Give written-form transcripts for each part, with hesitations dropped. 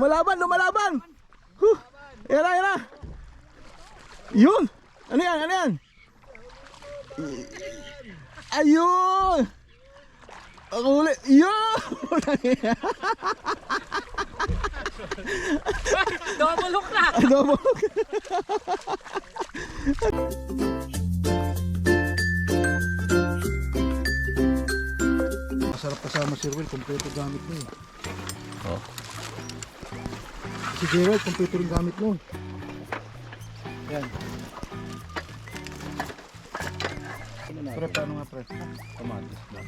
Lumalaban, lumalaban. Huh. Yan na, yan na. Yun. Ano yan, ano yan? Ayun. Ako ulit. Yun. Double hook na. Double hook. Masarap kasama si Ruel, kompleto gamit mo eh. Oh. Si Gerald, kompleto rin gamit mo. Yan. Pre, paano nga pre? Kamatis ba?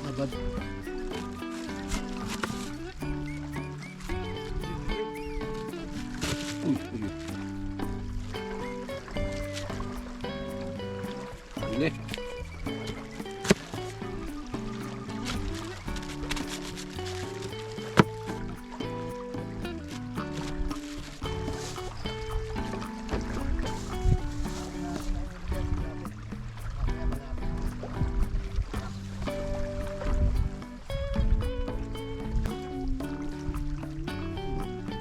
Agad. Uy, uy. Huli.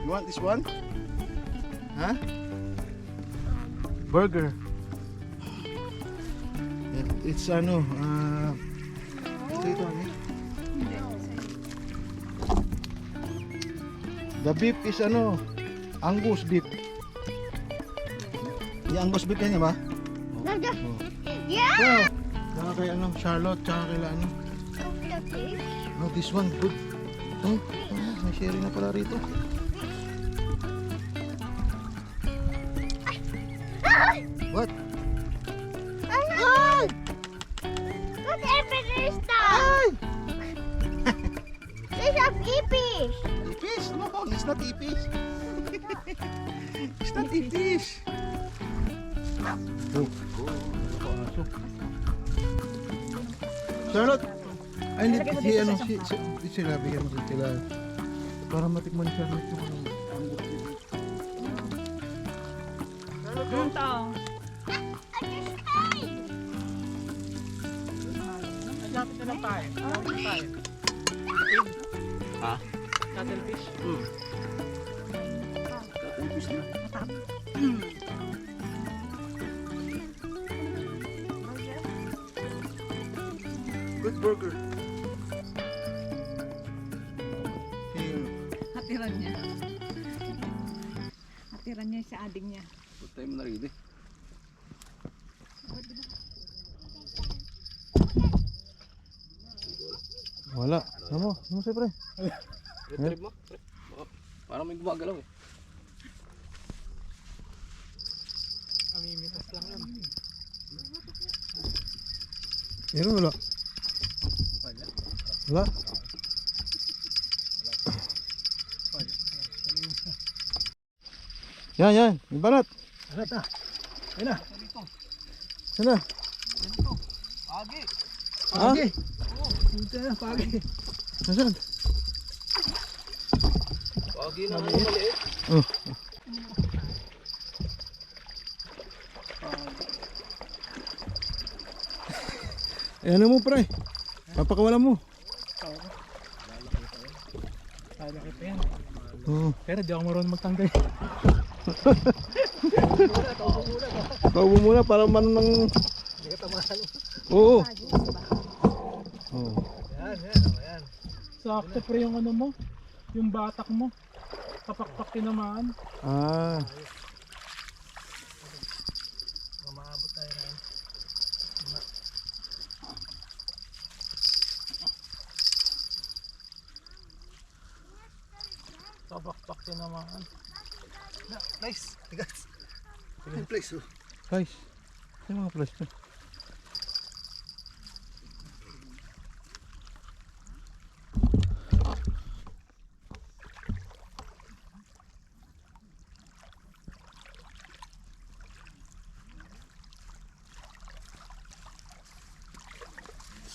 You want this one? Huh? Burger. It's ano, ito ano? The beef is ano, Angus beef. Yung Angus beef yan ba? Oh. Yeah! Saka kay ano, Charlotte, saka kay ano. Oh, this one, good. Oh, may sharing na pala rito. What? Ay! Whatever is that? Ay! It's a ipis. Ipis? No, it's not ipis. It's not ipis. Oh. Charlotte! Ay, hindi si ano, si sila, bigyan mo sila. Para matikman ni Charlotte yung ano. Yung tao. Lapit na lang tayo. Lapit tayo. Ha? Cuttlefish. Cuttlefish na. Good burger. Here. Hatiran niya. Hatiran niya sa ading niya. Good time na rin eh. Wala. Ano mo siyempre? Trip mo? Parang may gumagalaw eh. Amimitas lang yun. Meron wala? Wala? Yan, yan. May balat. Balat na. Ayun na. Sana? Pagi. Ha? Punta na, pagi. Nasaan? Pagi na naman maliit. Oh. Eh, ano mo pre? Papakawalan mo. Laki pa yan. Oo. Pero di ako marunong magtanggal. Paubo muna para manong. Hindi ka tamahal. Oo. Oo. Yan. Sakto pre yung ano mo. Yung batak mo. Kapakpak tinamaan. Ah. Maabot tayo na. Kapakpak tinamaan. Nice. Tigas. Yung place oh. Guys. Ano mga place to?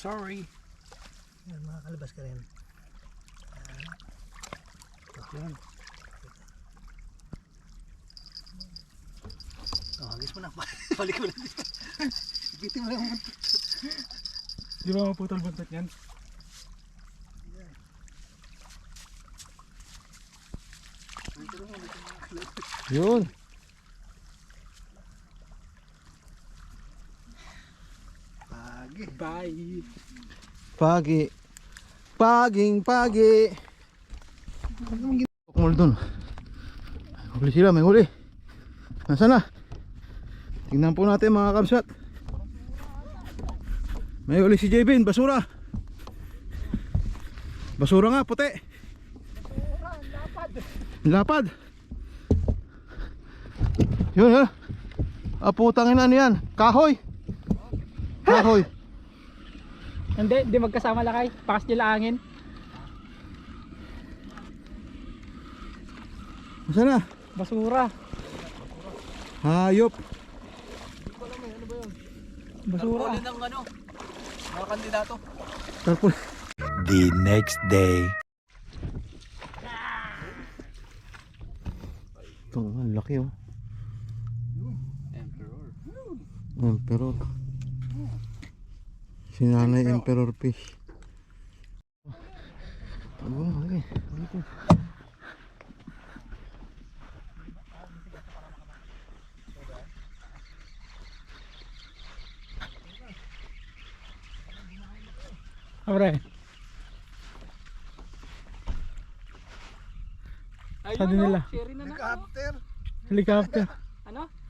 sorry. Yan, makakalabas ka rin. Yan. Oh, hagis mo na. Balik mo na. Ipitin mo lang ang buntot. Di ba maputol buntot yan? Yun. Bye. Pagi. Pagi. Kumul dun. Huli sila, may huli. Nasaan na? Tingnan po natin mga kamsat. May huli si Jayvin, basura. Basura nga, puti. Lapad. Yun ha. Putangin na yan. Kahoy. Kahoy. Hindi magkasama lakay. Pakas nila angin. Nasaan na? Basura. Hayop. Basura. Huli ng ano, mga kandidato. Tarpul. The next day. Ito, ang laki oh. Emperor. Emperor. Si Nanay Emperor Fish. Oh, okay. Dito. Abre. Sabi nila. Helicopter. Helicopter.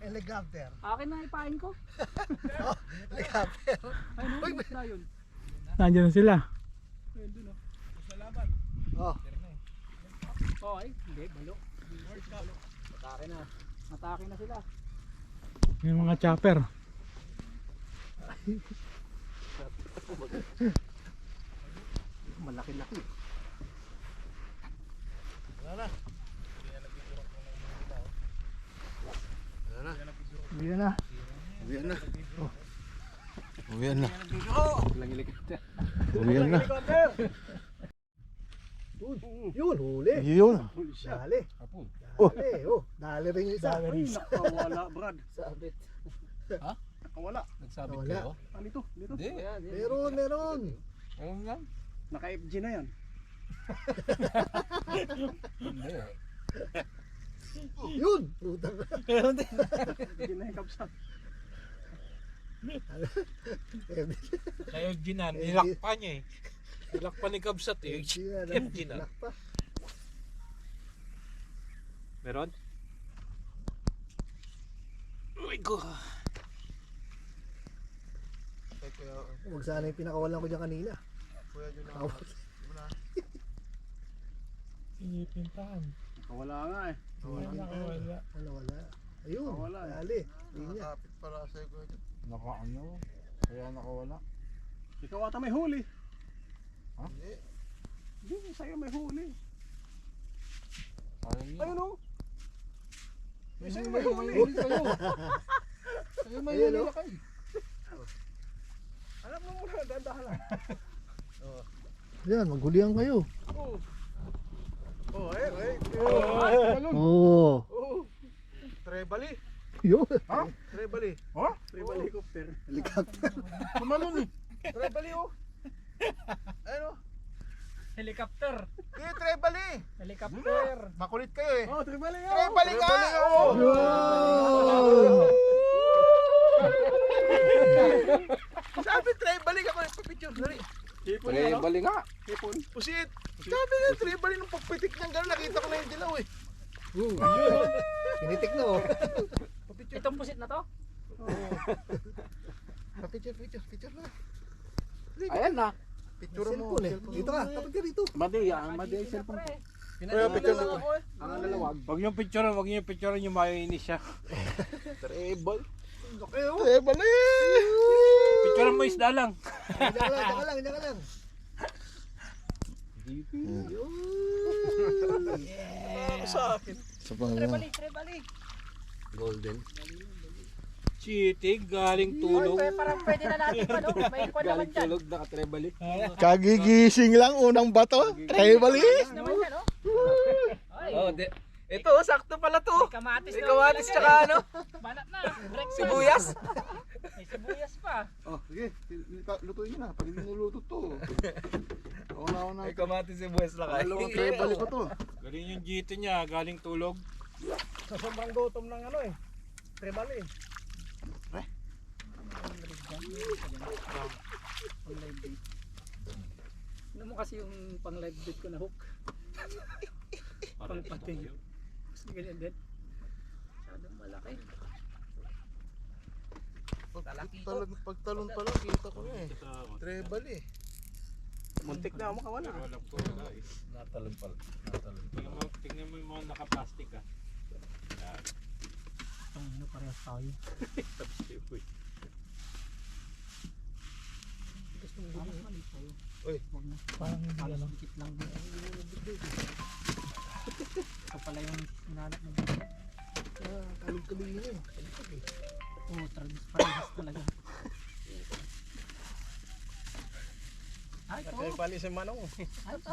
Helicopter. Akin na ipain ko. Helicopter. Nandiyan na sila. Oh. Oh ay, hindi, balo. Atake na sila. Yung mga chopper. Malaki-laki. Uwian na. Uwian na. Oh. Uwian na. Lang helicopter. Uwian na. Yun, huli. Yun. Dali. Oh. Dali, oh. Dali rin yung isa. Nakawala, Brad. Sabit. Ha? Nakawala. Nagsabit Wala. kayo? Ah, dito. Hindi. Meron. Ayun nga. Naka-FG na yan. Hindi. Yun. Putang. Hindi na yung kapsat. Kaya ginan, nilakpa niya eh. Nilakpa ni Kabsat eh. FG na. Meron? Uy ko. Huwag sana yung pinakawalan ko dyan kanina. Tawag. Pinipintahan. Nakawala nga eh. Nakawala. Wala. Ayun. Wala eh. Dali. Linya. Naka-ano? Kaya nakawala. Ikaw ata may huli. Ha? Hindi, sa'yo may huli. Ayun. Ayun o. Sa'yo May may huli. huli kayo. Kayo may Ayun, huli oh. na kayo. Alam mo muna, dandahan lang. Yan, maghulihan kayo. Oh. Oh, eh. Oo. Oh. Trebali. Yun. Ha? Trebali. Ha? Trebali helicopter. Helicopter. Tumalon eh. Trebali oh. Ano? Helicopter. Eh, trebali. Helicopter. Makulit kayo eh. Oh, tribali nga. Trebali ka. Oh. Sabi trebali ka ko nagpa-picture. Dali. Trebali nga. Pusit. Sabi nga trebali nung pagpitik niyang gano'n. Nakita ko na yung dilaw eh. Pinitik na, oh. Itong pusit na to? Picture na. Ayan na. Picture mo. Cellphone eh. Dito ka, tapat ka dito. Madi yung cellphone ko. Kaya picture na. Ang lalawag. Huwag niyong picturean yung maiinis siya. Trebal. Okay, oh. Trebali. Picturean mo isda lang. Diyan ka lang. Sa akin. Sa pangalawa. Trebali. Golden. City, galing tulog. Parang pwede na natin ano, may kwan naman dyan. Tulog, naka-trebali. Kagigising lang, unang bato. Trevally. Naman yan, oh. Oh, ito, sakto pala to. Kamatis May kamatis tsaka ano, Banat na. Breakfast. sibuyas. May sibuyas pa. Oh, sige. Lutuin nyo na. Pag hindi nuluto to. Una na. May kamatis, sibuyas lang kayo. Dalawang Trevally pa to. Galing yung GT niya, galing tulog. Sa sobrang gutom ng ano eh. Trebal eh. Ano mo kasi yung pang live bait ko na hook? Pang pating. Kasi ganyan din. Masyadong malaki. Pagtalon pala, kita ko na eh. Trevally. Muntik na ako makawala. Wala po, wala eh. Natalon pala. Tingnan mo yung mga naka-plastic ah. Yan. Ang ano, parehas tayo. Tapos eh. Uy. Parang hindi ano. Lang din. Ito pala yung sinanap mo. Kalog-kalog yun eh. Oo, parehas talaga. Ay, ito. Trebal si Manong. Ay, ito.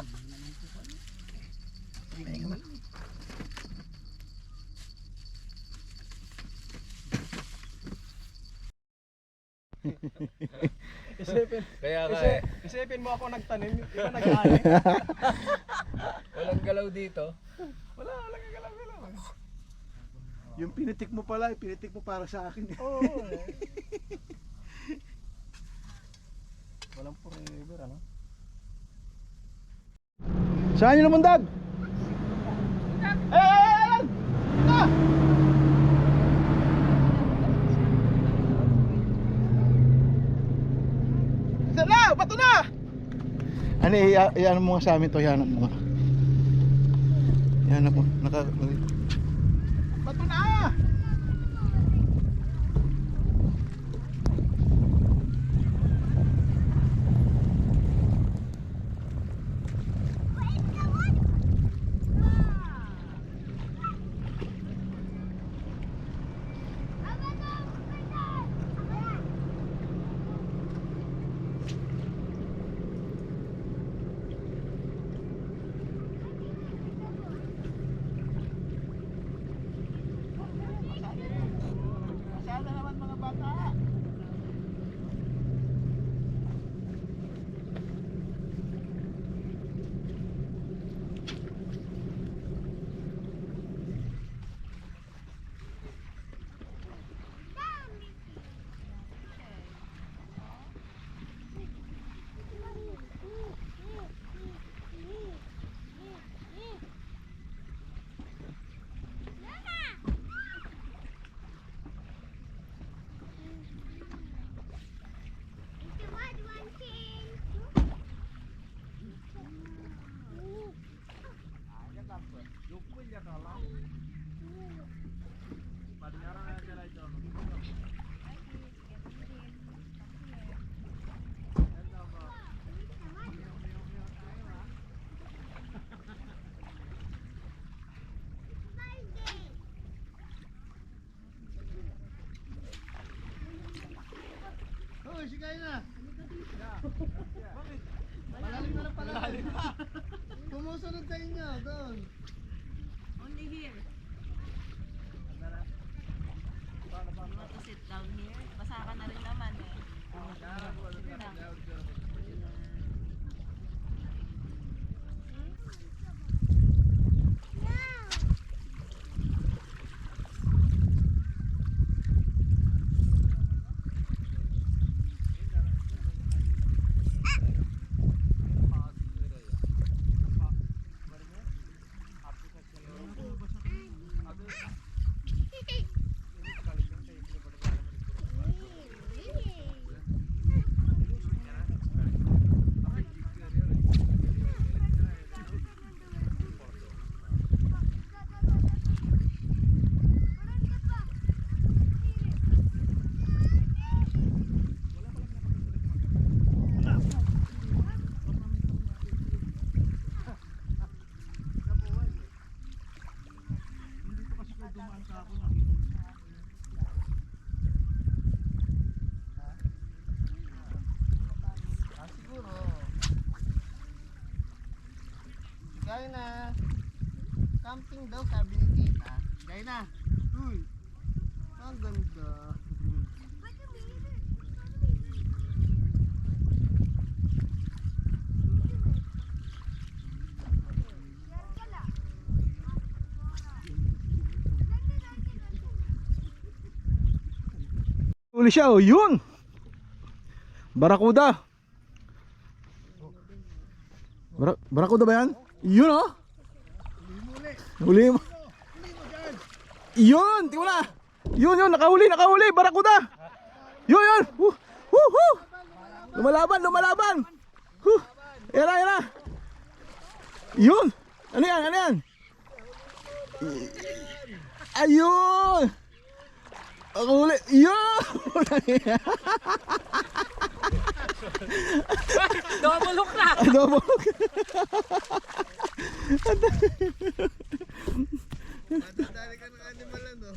Kaya nga eh. Isipin mo ako nagtanim, iba nag-ani. Walang galaw dito. Wala galaw. Yung pinitik mo pala, pinitik mo para sa akin eh. Oo. Walang forever ano. Saan nyo namundag? Ayan! Ah! Saan na? Bato na! Ano, iyan mo nga sa amin to, iyanap mo nga. Iyanap mo, bato na! Uy, sigay na. Bakit? Palalim na lang palalim. Sumusunod sa inyo, doon. Only here. You want to sit down here? Basa ka na rin naman eh. Sit down. Gaya na. Camping daw sabi ni tita. Gaya na. Uy. Ang ganda. Huli siya, oh, yun! Barakuda! Barakuda ba yan? Yun, oh! Huli mo! Yun! Tingnan mo na! Yun! Nakahuli! Barakuda! Yun! Lumalaban! Era! Yun! Ano yan? Ayun! Ako huli. Yun! Double hook na! Double hook. Matandali ka ng animal ano.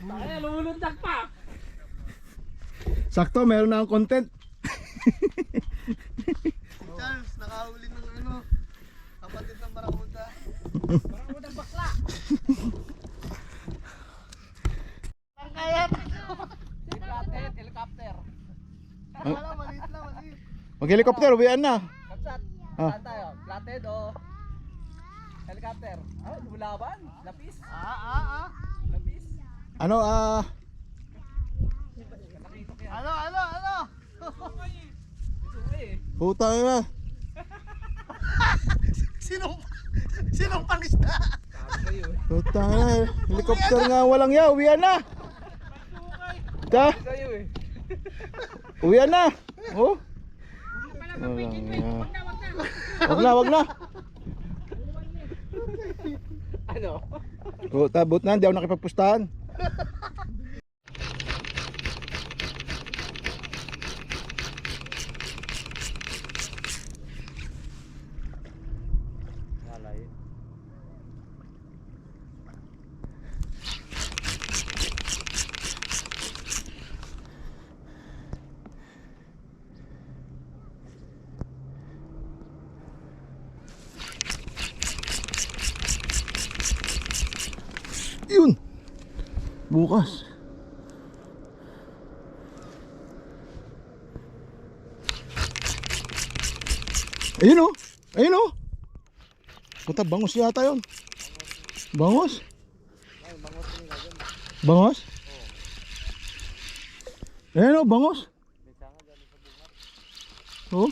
Ay, lumulundag pa! Sakto, meron na akong content. Charles, nakahuli ng ano. Kapatid ng barakuda. Barakuda bakla! Pangkayat! Helicopter! Wala, maliit lang. Mag-helicopter, uwian na. Kapsat, Ah. saan tayo? Flathead o helicopter? Ah, lumalaban? Lapis? Lapis? Ano, Ano? puta na. Sinong pangisda? Puta na. Helicopter nga, walang ya. Uwian na. Ta, Sa'yo eh. uwian na. Oh. Walang ya. Wag na. Ano? Puta, but na, hindi ako nakipagpustahan. Yun. Bukas. Ayun oh. Puta, bangus yata yun. Bangus? Bangus? Ayun oh, bangus. Oh.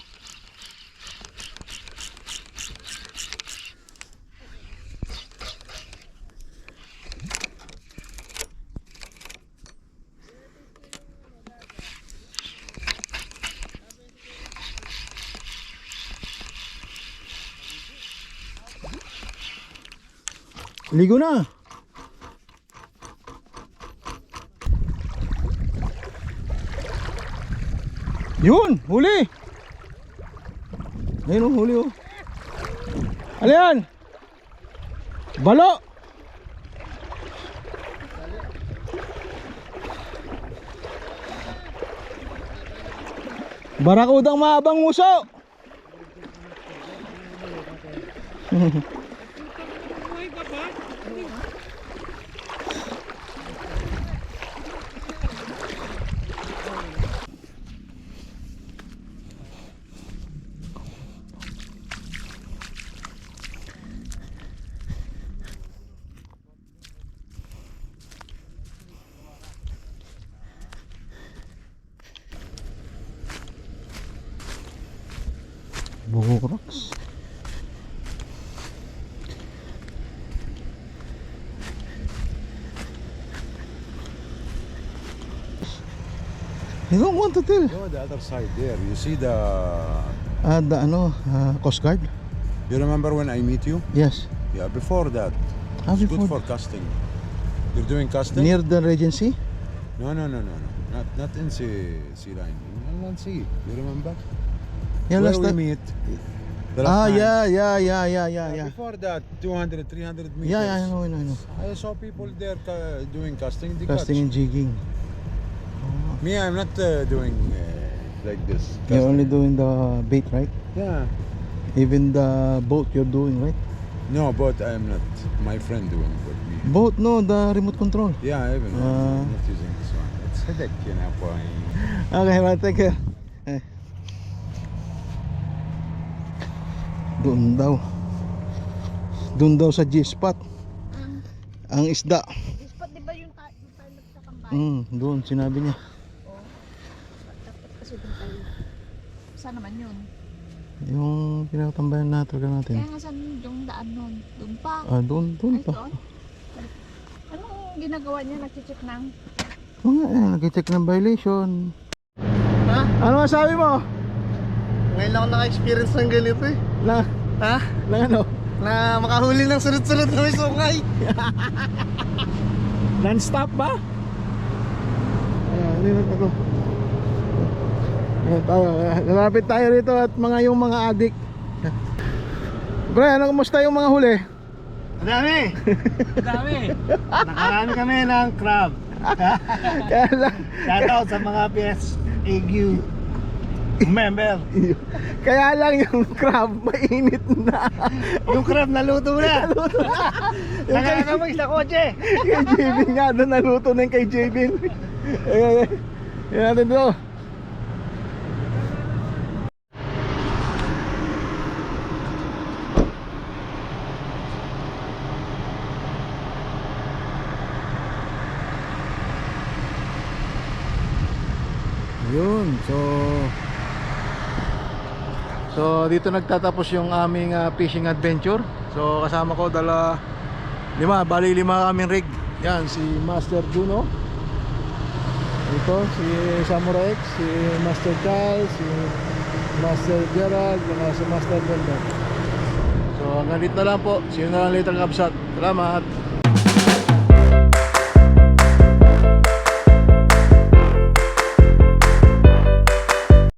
Ligo na. Yun, huli. Ayun oh, huli oh. Ano yan? Balo. Barakudang mahabang muso. Bungo rocks. I don't want to tell. Go the other side there. You see the... Coast Guard? You remember when I meet you? Yes. Yeah, before that. It's good for casting. You're doing casting? Near the Regency? No. Not in sea line. In sea. You remember? Yeah, Where last we time. meet? The last time. Yeah. Before that, 200, 300 meters. Yeah, I know. I saw people there doing casting. They Casting catch. and jigging. Me, I'm not doing like this. You're only doing the bait, right? Yeah. Even the boat you're doing, right? No, but I am not. My friend doing but me. Boat, no, the remote control. Yeah, even Ah. I'm not using this one. It's headache, you know, for Okay, well, take care. Doon daw. Doon daw sa G-spot. Ang isda. Spot, di ba yung tayo nagtatambay? Doon, sinabi niya. Dapat kasi doon tayo. Saan naman yun? Yung pinatambayan na talaga natin. Kaya nga saan yung daan nun? Doon pa. Doon Ay, pa. doon? Anong ginagawa niya? Nag-check ng... Oo nga, nag-check ng violation. Ha? Ano masabi mo? Ngayon lang ako naka-experience ng ganito eh. Na, Ha? na ano? Na makahuli ng sunod-sunod na may sungay. Non-stop ba? Ayan, ako. Lalapit tayo rito at yung mga adik. Bro, ano kumusta yung mga huli? Madami! Dami. Nakarami kami ng crab. Kaya lang, Shoutout sa mga PSAQ member. kaya lang yung crab mainit na. Yung crab naluto na. Nakakamay sa kotse. Kay Jbin nga doon, naluto na yung kay Jbin. Yan natin to. Yun, so dito nagtatapos yung aming fishing adventure. So kasama ko bali lima kaming rig. Yan, si Master Juno, ito si Samurai X, si Master Charles, si Master Gerald, si Master Belda. So hanggang dito na lang po. See you na lang later, Kabsat. Salamat.